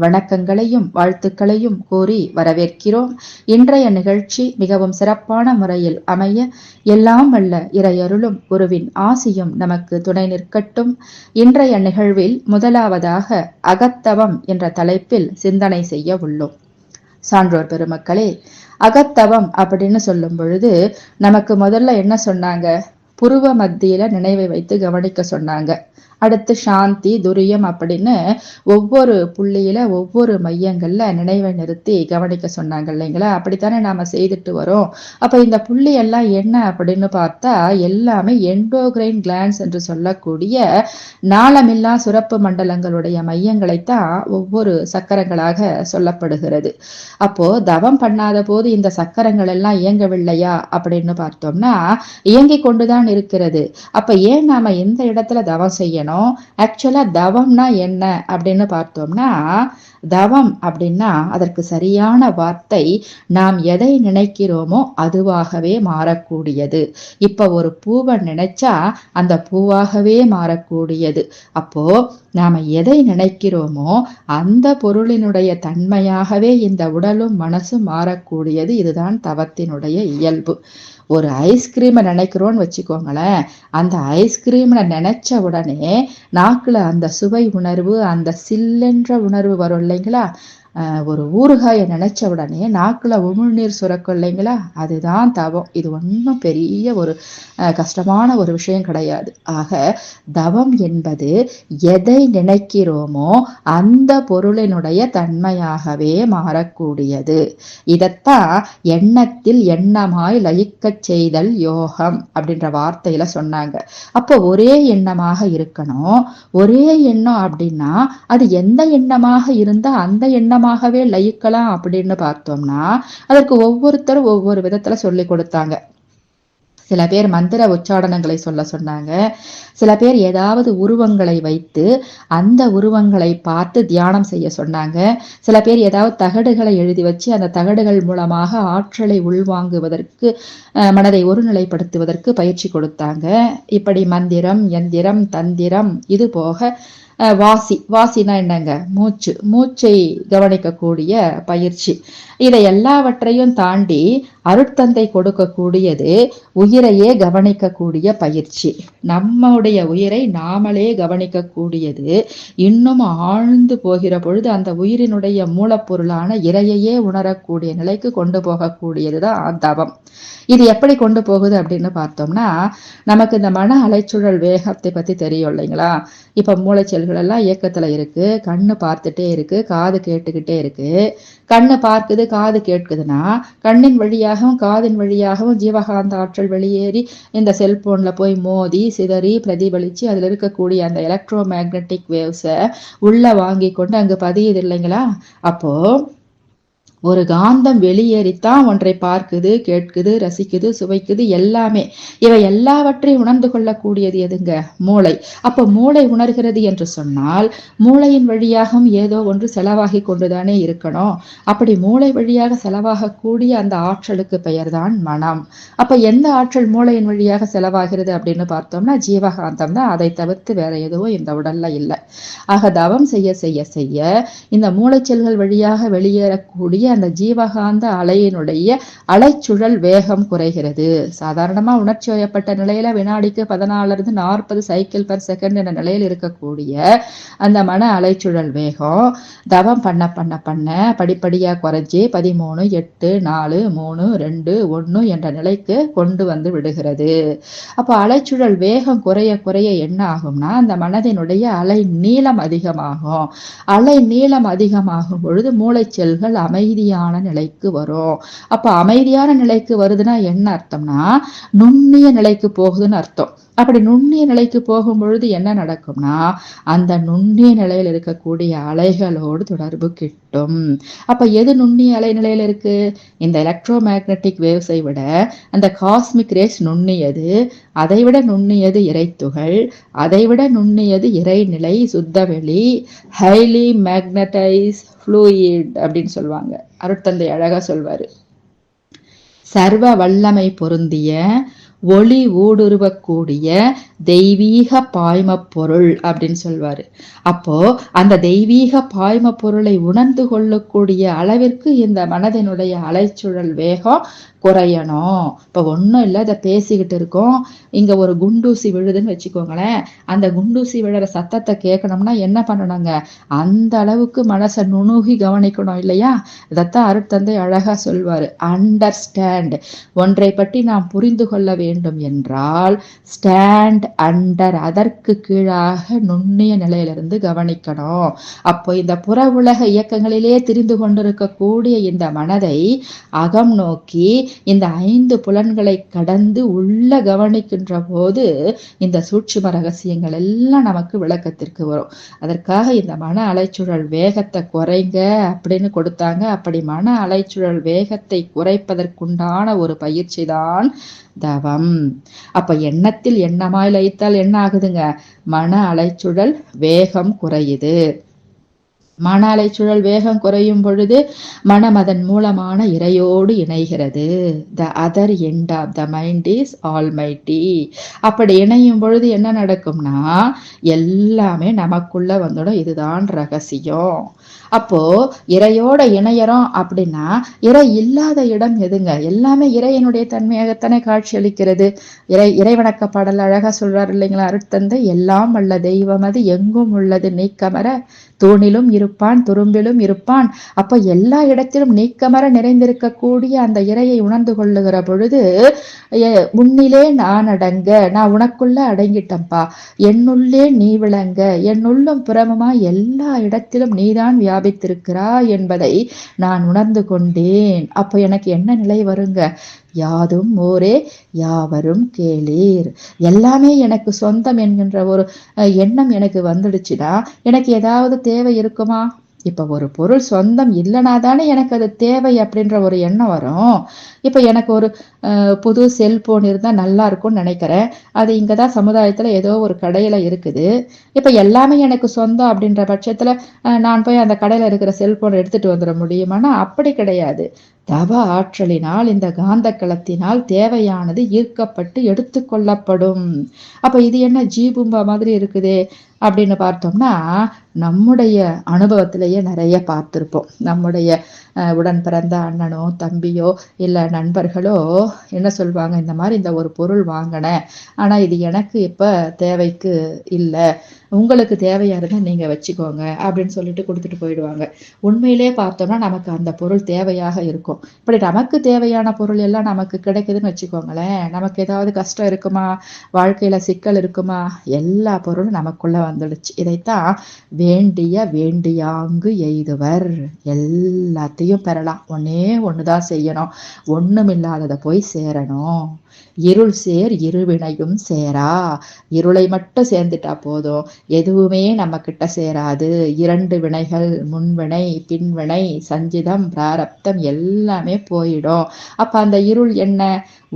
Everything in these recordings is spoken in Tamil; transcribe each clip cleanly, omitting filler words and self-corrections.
வணக்கங்களையும் வாழ்த்துக்களையும் கூறி வரவேற்கிறோம். இன்றைய நிகழ்ச்சி மிகவும் சிறப்பான முறையில் அமைய எல்லாம் வல்ல இறையருளும் குருவின் ஆசியும் நமக்கு துணை நிற்கட்டும். இன்றைய நிகழ்வில் முதலாவதாக அகத்தவம் என்ற தலைப்பில் சிந்தனை செய்ய உள்ளோம். சான்றோர் பெருமக்களே, அகத்தவம் அப்படின்னு சொல்லும் பொழுது நமக்கு முதல்ல என்ன சொன்னாங்க? புருவ மத்தியில நினைவை வைத்து கவனிக்க சொன்னாங்க. அடுத்து சாந்தி, துரியம் அப்படின்னு ஒவ்வொரு புள்ளியில ஒவ்வொரு மையங்கள்ல நினைவை நிறுத்தி கவனிக்க சொன்னாங்க இல்லைங்களா? அப்படித்தானே நாம செய்துட்டு வரோம். அப்ப இந்த புள்ளி எல்லாம் என்ன அப்படின்னு பார்த்தா எல்லாமே எண்டோகிரைன் கிளான்ஸ் என்று சொல்லக்கூடிய நாளமில்லா சுரப்பு மண்டலங்களுடைய மையங்களைத்தான் ஒவ்வொரு சக்கரங்களாக சொல்லப்படுகிறது. அப்போ தவம் பண்ணாத போது இந்த சக்கரங்கள் எல்லாம் இயங்கவில்லையா அப்படின்னு பார்த்தோம்னா இயங்கிக் கொண்டுதான் இருக்கிறது. அப்ப ஏன் நாம எந்த இடத்துல தவம் செய்யணும்? ஆக்சுவலா தவம்னா என்ன அப்படின்னு பார்த்தோம்னா, தவம் அப்படின்னா அதற்கு சரியான வார்த்தை நாம் எதை நினைக்கிறோமோ அதுவாகவே மாறக்கூடியது. இப்ப ஒரு பூவை நினைச்சா அந்த பூவாகவே மாறக்கூடியது. அப்போ நாம எதை நினைக்கிறோமோ அந்த பொருளினுடைய தன்மையாகவே இந்த உடலும் மனசும் மாறக்கூடியது. இதுதான் தவத்தினுடைய இயல்பு. ஒரு ஐஸ்கிரீமை நினைக்கிறோன்னு வச்சுக்கோங்களேன், அந்த ஐஸ்கிரீமை நினைச்ச உடனே நாக்குல அந்த சுவை உணர்வு, அந்த சில்லென்ற உணர்வு வரும் இல்லைங்களா? ஒரு ஊறுகாயை நினைச்ச உடனே நாக்குல உமிழ்நீர் சுரக்கும் இல்லைங்களா? அதுதான் தவம். இது ஒன்றும் பெரிய ஒரு கஷ்டமான ஒரு விஷயம் கிடையாது. ஆக தவம் என்பது எதை நினைக்கிறோமோ அந்த பொருளினுடைய தன்மையாகவே மாறக்கூடியது. இதத்தான் எண்ணத்தில் எண்ணமாய் லயிக்க செய்தல் யோகம் அப்படின்ற வார்த்தையில சொன்னாங்க. அப்போ ஒரே எண்ணமாக இருக்கணும். ஒரே எண்ணம் அப்படின்னா அது எந்த எண்ணமாக இருந்தா அந்த எண்ணமாகவே லயிக்கலாம் அப்படின்னு பார்த்தோம்னா அதற்கு ஒவ்வொருத்தரும் ஒவ்வொரு விதத்துல சொல்லி கொடுத்தாங்க. சில பேர் மந்திர உச்சாடனங்களை சொல்ல சொன்னாங்க. சில பேர் ஏதாவது உருவங்களை வைத்து அந்த உருவங்களை பார்த்து தியானம் செய்ய சொன்னாங்க. சில பேர் ஏதாவது தகடுகளை எழுதி வச்சு அந்த தகடுகள் மூலமாக ஆற்றலை உள்வாங்குவதற்கு, மனதை ஒருநிலைப்படுத்துவதற்கு பயிற்சி கொடுத்தாங்க. இப்படி மந்திரம், யந்திரம், தந்திரம், இது போக வாசினா என்னங்க? மூச்சை கவனிக்கக்கூடிய பயிற்சி. இதை எல்லாவற்றையும் தாண்டி அருட்தந்தை கொடுக்கக்கூடியது உயிரையே கவனிக்கக்கூடிய பயிற்சி. நம்முடைய உயிரை நாமளே கவனிக்கக்கூடியது. இன்னும் ஆழ்ந்து போகிற பொழுது அந்த உயிரினுடைய மூலப்பொருளான இறையையே உணரக்கூடிய நிலைக்கு கொண்டு போகக்கூடியதுதான் தவம். இது எப்படி கொண்டு போகுது அப்படின்னு பார்த்தோம்னா, நமக்கு இந்த மன அலைச்சுழல் வேகத்தை பத்தி தெரியும் இல்லைங்களா? இப்ப மூளைச்செல்கள் எல்லாம் இயக்கத்துல இருக்கு, கண்ணு பார்த்துட்டே இருக்கு, காது கேட்டுக்கிட்டே இருக்கு. கண்ணு பார்க்குது, காது கேட்குதுன்னா கண்ணின் வழியாகவும் காதின் வழியாகவும் ஜீவகாந்த ஆற்றல் வெளியேறி இந்த செல்போன்ல போய் மோதி சிதறி பிரதிபலிச்சு அதுல இருக்கக்கூடிய அந்த எலக்ட்ரோ மேக்னட்டிக் வேவ்ஸை உள்ள வாங்கி கொண்டு அங்கு பதியுது இல்லைங்களா? அப்போ ஒரு காந்தம் வெளியேறித்தான் ஒன்றை பார்க்குது, கேட்குது, ரசிக்குது, சுவைக்குது. எல்லாமே இவை எல்லாவற்றையும் உணர்ந்து கொள்ளக்கூடியது எதுங்க? மூளை. அப்ப மூளை உணர்கிறது என்று சொன்னால் மூளையின் வழியாகவும் ஏதோ ஒன்று செலவாகி கொண்டுதானே இருக்கணும். அப்படி மூளை வழியாக செலவாகக்கூடிய அந்த ஆற்றலுக்கு பெயர் தான் மனம். அப்ப எந்த ஆற்றல் மூளையின் வழியாக செலவாகிறது அப்படின்னு பார்த்தோம்னா ஜீவகாந்தம் தான். அதை தவிர்த்து வேற எதுவும் இந்த உடல்ல இல்லை. ஆக தவம் செய்ய செய்ய செய்ய இந்த மூளைச்செல்கள் வழியாக வெளியேறக்கூடிய அந்த ஜீவகாந்த அலையினுடைய அலைச்சுழல் வேகம் குறைகிறது. சாதாரணமா உணர்ச்சி வயப்பட்ட நிலையில வினாடிக்கு 14-40 சைக்கிள் பெர் செகண்ட் என்ற நிலையில் இருக்கக்கூடிய அந்த மன அலைச்சுழல் வேகம் தவம் பண்ண பண்ண பண்ண படிப்படியா குறைஞ்சி 13, 8, 4, 3, 2, 1 என்ற நிலைக்கு கொண்டு வந்து விடுகிறது. அப்போ அலைச்சுழல் வேகம் குறைய குறைய என்ன ஆகும்னா அந்த மனதினுடைய அலை நீளம் அதிகமாகும். அலை நீளம் அதிகமாகும் பொழுது மூளைச்செல்கள் அமைதியான நிலைக்கு வரும். அப்ப அமைதியான நிலைக்கு வருதுன்னா என்ன அர்த்தம்னா நுண்ணிய நிலைக்கு போகுதுன்னு அர்த்தம். அப்படி நுண்ணிய நிலைக்கு போகும் பொழுது என்ன நடக்கும்னா அந்த நுண்ணிய நிலையில் இருக்கக்கூடிய அலைகளோடு தொடர்பு கிட்டும். அப்ப எது நுண்ணிய அலை நிலையில இருக்கு? இந்த எலக்ட்ரோ மேக்னட்டிக் வேவ்ஸை விட அந்த காஸ்மிக் ரேஸ் நுண்ணியது. அதை விட நுண்ணியது இறைத்துகள். அதை விட நுண்ணியது இறைநிலை, சுத்தவெளி, ஹைலி மேக்னடைஸ் ஃப்ளூயிட் அப்படின்னு சொல்லுவாங்க. அருட்தந்தை அழகா சொல்வாரு. சர்வ வல்லமை பொருந்திய ஒளி ஊடுருவக்கூடிய தெய்வீக பாய்ம பொருள் அப்படின்னு சொல்வாரு. அப்போ அந்த தெய்வீக பாய்ம பொருளை உணர்ந்து கொள்ளக்கூடிய அளவிற்கு இந்த மனதினுடைய அலைச்சுழல் வேகம் குறையணும். இப்ப ஒண்ணும் இல்ல, இதை பேசிக்கிட்டு இருக்கோம், இங்க ஒரு குண்டூசி விழுதுன்னு வச்சுக்கோங்களேன். அந்த குண்டூசி விழுற சத்தத்தை கேட்கணும்னா என்ன பண்ணணுங்க? அந்த அளவுக்கு மனசை நுணுகி கவனிக்கணும் இல்லையா? இதைத்தான் அருட்தந்தை அழகா சொல்வாரு. அண்டர்ஸ்டாண்ட், ஒன்றை பற்றி நாம் புரிந்து கொள்ள வேண்டும் என்றால் ஸ்டாண்ட் அண்டர், அதற்கு கீழாக நுண்ணிய நிலையிலிருந்து கவனிக்கணும். அப்போ இந்த புற உலக இயக்கங்களிலே திரிந்து கொண்டிருக்கக்கூடிய இந்த மனதை அகம் நோக்கி இந்த 5 புலன்களை கடந்து உள்ள கவனிக்கின்ற போது இந்த சூட்சும ரகசியங்கள் எல்லாம் நமக்கு விளக்கத்திற்கு வரும். அதற்காக இந்த மன அலைச்சுழல் வேகத்தை குறைங்க அப்படின்னு கொடுத்தாங்க. அப்படி மன அலைச்சுழல் வேகத்தை குறைப்பதற்குண்டான ஒரு பயிற்சி தான் தவம். அப்ப எண்ணத்தில் எண்ணமாய் லயித்தால் என்ன ஆகுதுங்க? மன அலைச்சுழல் வேகம் குறையுது. மன அலைச்சுழல் வேகம் குறையும் பொழுது மனம் அதன் மூலமான இறையோடு இணைகிறது. The other end of the mind is almighty. அப்படி இணையும் பொழுது என்ன நடக்கும்னா எல்லாமே நமக்குள்ள வந்துடும். இதுதான் ரகசியம். அப்போ இறையோட இணையறோம் அப்படின்னா இறை இல்லாத இடம் எதுங்க? எல்லாமே இறையனுடைய தன்மையாகத்தானே காட்சி அளிக்கிறது. இறைவணக்க பாடல் அழகா சொல்றாரு இல்லைங்களா அருட்தந்தை? எல்லாம் வல்ல தெய்வம் அது எங்கும் உள்ளது நீக்கமர, தூணிலும் இருப்பான் துரும்பிலும் இருப்பான். அப்ப எல்லா இடத்திலும் நீக்கமர நிறைந்திருக்கக்கூடிய அந்த இறையை உணர்ந்து கொள்ளுகிற பொழுது உன்னிலே நான் அடங்க, நான் உனக்குள்ள அடங்கிட்டம்பா, என்னுள்ளே நீ விளங்க, என்னுள்ளும் புறமுமா எல்லா இடத்திலும் நீதான் வியாபித்திருக்கிறாய் என்பதை நான் உணர்ந்து கொண்டேன். அப்ப எனக்கு என்ன நிலை வருங்க? யாதும் ஓரே யாவரும் கேளீர், எல்லாமே எனக்கு சொந்தம் என்கின்ற ஒரு எண்ணம் எனக்கு வந்துடுச்சுன்னா எனக்கு ஏதாவது தேவை இருக்குமா? இப்ப ஒரு பொருள் சொந்தம் இல்லைனா தானே எனக்கு அது தேவை அப்படின்ற ஒரு எண்ணம் வரும். இப்ப எனக்கு ஒரு புது செல்போன் இருந்தா நல்லா இருக்கும்னு நினைக்கிறேன். அது இங்கதான் சமுதாயத்துல ஏதோ ஒரு கடையில இருக்குது. இப்ப எல்லாமே எனக்கு சொந்தம் அப்படின்ற பட்சத்துல நான் போய் அந்த கடையில இருக்கிற செல்போன் எடுத்துட்டு வந்துட முடியுமானா அப்படி கிடையாது. தவ ஆற்றலினால் இந்த காந்த களத்தினால் தேவையானது ஈர்க்கப்பட்டு எடுத்து கொள்ளப்படும். அப்ப இது என்ன ஜீபூம்பா மாதிரி இருக்குதே அப்படின்னு பார்த்தோம்னா நம்முடைய அனுபவத்திலேயே நிறைய பார்த்திருப்போம். நம்முடைய உடன் பிறந்த அண்ணனோ தம்பியோ இல்ல நண்பர்களோ என்ன சொல்வாங்க, இந்த மாதிரி இந்த ஒரு பொருள் வாங்கினேன், ஆனா இது எனக்கு இப்ப தேவைக்கு இல்லை, உங்களுக்கு தேவையா இருந்தா நீங்க வச்சுக்கோங்க அப்படின்னு சொல்லிட்டு கொடுத்துட்டு போயிடுவாங்க. உண்மையிலே பார்த்தோம்னா நமக்கு அந்த பொருள் தேவையாக இருக்கும். இப்படி நமக்கு தேவையான பொருள் எல்லாம் நமக்கு கிடைக்குதுன்னு வச்சுக்கோங்களேன், நமக்கு ஏதாவது கஷ்டம் இருக்குமா, வாழ்க்கையில சிக்கல் இருக்குமா, எல்லா பொருளும் நமக்குள்ள வந்துடுச்சு. இதைத்தான் வேண்டிய வேண்டியாங்கு எய்துவர், எல்லாத்தையும் பெறலாம். ஒன்னே ஒண்ணுதான் செய்யணும், ஒண்ணுமில்லாததை போய் சேரணும். இருள் சேர் இருவினையும் சேரா, இருளை மட்டும் சேர்ந்துட்டா போதும், எதுவுமே நம்ம கிட்ட சேராது. 2 வினைகள், முன்வினை பின்வினை சஞ்சிதம் பிராரப்தம் எல்லாமே போயிடும். அப்ப அந்த இருள் என்ன?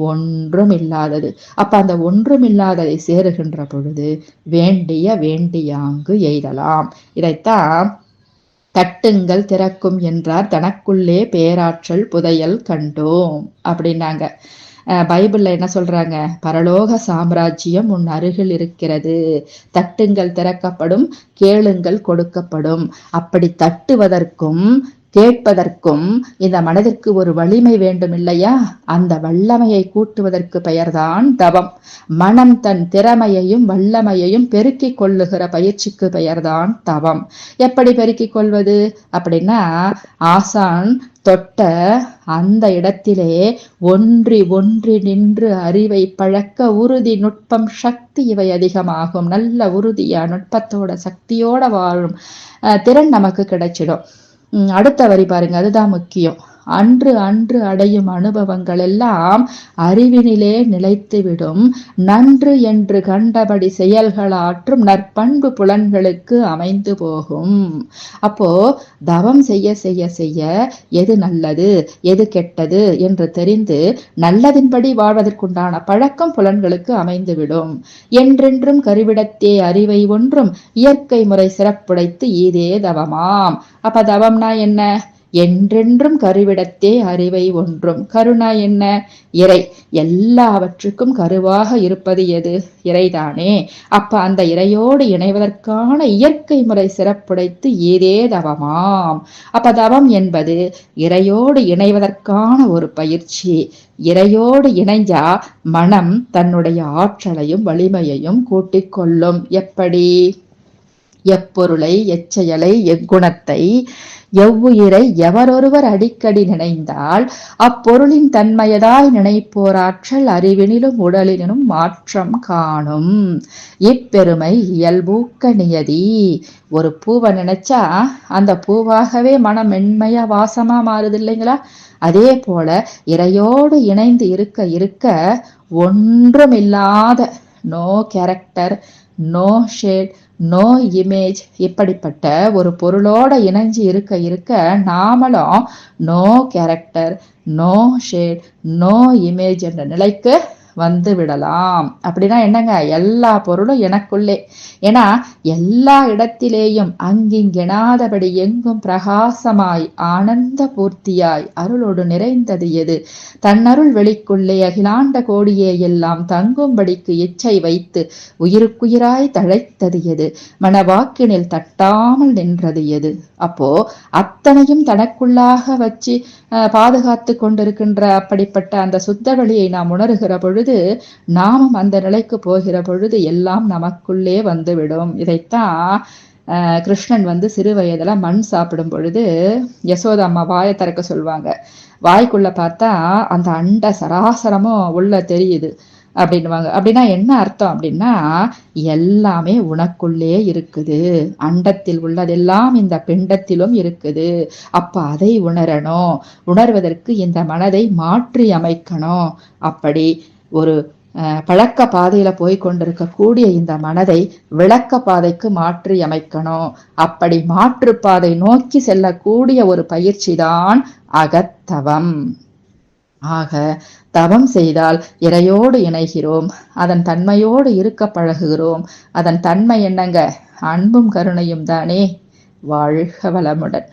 ஒன்றும் இல்லாதது. அப்ப அந்த ஒன்றும் இல்லாததை சேருகின்ற பொழுது வேண்டிய வேண்டியாங்கு எய்தலாம். இதைத்தான் தட்டுங்கள் திறக்கும் என்றார், தனக்குள்ளே பேராற்றல் புதையல் கண்டோம் அப்படின்னாங்க. பைபிள்ல என்ன சொல்றாங்க? பரலோக சாம்ராஜ்யம் உன் அருகில் இருக்கிறது, தட்டுங்கள் திறக்கப்படும், கேளுங்கள் கொடுக்கப்படும். அப்படி தட்டுவதற்கும் கேட்பதற்கும் இந்த மனதிற்கு ஒரு வலிமை வேண்டும் இல்லையா? அந்த வல்லமையை கூட்டுவதற்கு பெயர்தான் தவம். மனம் தன் திறமையையும் வல்லமையையும் பெருக்கிக் கொள்ளுகிற பயிற்சிக்கு பெயர்தான் தவம். எப்படி பெருக்கிக் கொள்வது அப்படின்னா, ஆசான் தொட்ட அந்த இடத்திலே ஒன்றி ஒன்றி நின்று அறிவை பழக்க உறுதி நுட்பம் சக்தி இவை அதிகமாகும். நல்ல உறுதியா நுட்பத்தோட சக்தியோட வாழும் திறன் நமக்கு கிடைச்சிடும். அடுத்த வரி பாருங்க, அதுதான் முக்கியம். அன்று அன்று அடையும் அனுபவங்கள் எல்லாம் அறிவினிலே நிலைத்துவிடும், நன்று என்று கண்டபடி செயல்களாற்றும் நற்பண்பு புலன்களுக்கு அமைந்து போகும். அப்போ தவம் செய்ய செய்ய செய்ய எது நல்லது எது கெட்டது என்று தெரிந்து நல்லதின்படி வாழ்வதற்குண்டான பழக்கம் புலன்களுக்கு அமைந்துவிடும். என்றென்றும் கருவிடத்தே அறிவை ஒன்றும் இயற்கை முறை சிறப்புடைத்து ஈதே தவமாம். அப்ப தவம்னா என்ன? என்றென்றும் கருவிடத்தே அறிவை ஒன்றும். கருணா என்ன? இறை. எல்லாவற்றுக்கும் கருவாக இருப்பது எது? இறைதானே. அப்ப அந்த இறையோடு இணைவதற்கான இயற்கை முறை சிறப்புடைத்து ஏதே தவமாம். அப்ப தவம் என்பது இறையோடு இணைவதற்கான ஒரு பயிற்சி. இறையோடு இணைஞ்சா மனம் தன்னுடைய ஆற்றலையும் வலிமையையும் கூட்டிக் கொள்ளும். எப்படி? எப்பொருளை, எச்செயலை, எக்குணத்தை, எவ்வுயிரை எவரொருவர் அடிக்கடி நினைந்தால் அப்பொருளின் தன்மையதாய் நினைப்போராற்றல் அறிவினிலும் உடலினும் மாற்றம் காணும். இப்பெருமை இயல்பூக்க நியதி. ஒரு பூவை நினைச்சா அந்த பூவாகவே மனம் மென்மையா வாசமா மாறுது இல்லைங்களா? அதே போல இறையோடு இணைந்து இருக்க இருக்க ஒன்றுமில்லாத no character, no shade, no image, இப்படிப்பட்ட ஒரு பொருளோட இணைஞ்சு இருக்க இருக்க நாமளும் no character, no shade, no image என்ற நிலைக்கு வந்து விடலாம். அப்படின்னா என்னங்க? எல்லா பொருளும் எனக்குள்ளே. ஏன்னா எல்லா இடத்திலேயும் அங்கிங்கெனாதபடி எங்கும் பிரகாசமாய் ஆனந்த பூர்த்தியாய் அருளோடு நிறைந்தது எது? தன்னருள் வெளிக்குள்ளே அகிலாண்ட கோடியே எல்லாம் தங்கும்படிக்கு இச்சை வைத்து உயிருக்குயிராய் தழைத்தது எது? மனவாக்கினில் தட்டாமல் நின்றது எது? அப்போ அத்தனையும் தனக்குள்ளாக வச்சு பாதுகாத்து கொண்டிருக்கின்ற அப்படிப்பட்ட அந்த சுத்த வழியை நாம் உணர்கிற பொழுது, நாமும் அந்த நிலைக்கு போகிற பொழுது எல்லாம் நமக்குள்ளே வந்துவிடும். இதைத்தான் கிருஷ்ணன் சிறு வயதுல மண் சாப்பிடும் பொழுது யசோதா அம்மா வாயை திறக்க சொல்லுவாங்க. வாய்க்குள்ள பார்த்தா அந்த அண்ட சராசரமும் உள்ள தெரியுது அப்படின்னுவாங்க. அப்படின்னா என்ன அர்த்தம் அப்படின்னா, எல்லாமே உனக்குள்ளே இருக்குது, அண்டத்தில் உள்ளதெல்லாம் இந்த பிண்டத்திலும் இருக்குது. அப்ப அதை உணரணும். உணர்வதற்கு இந்த மனதை மாற்றி அமைக்கணும். அப்படி ஒரு பழக்க பாதையில போய் கொண்டிருக்கக்கூடிய இந்த மனதை விளக்க பாதைக்கு மாற்றி அமைக்கணும். அப்படி மாற்று பாதை நோக்கி செல்லக்கூடிய ஒரு பயிற்சி தான் அகத்தவம். ஆக தவம் செய்தால் இறையோடு இணைகிறோம், அதன் தன்மையோடு இருக்க பழகுகிறோம். அதன் தன்மை என்னங்க? அன்பும் கருணையும் தானே. வாழ்க வளமுடன்.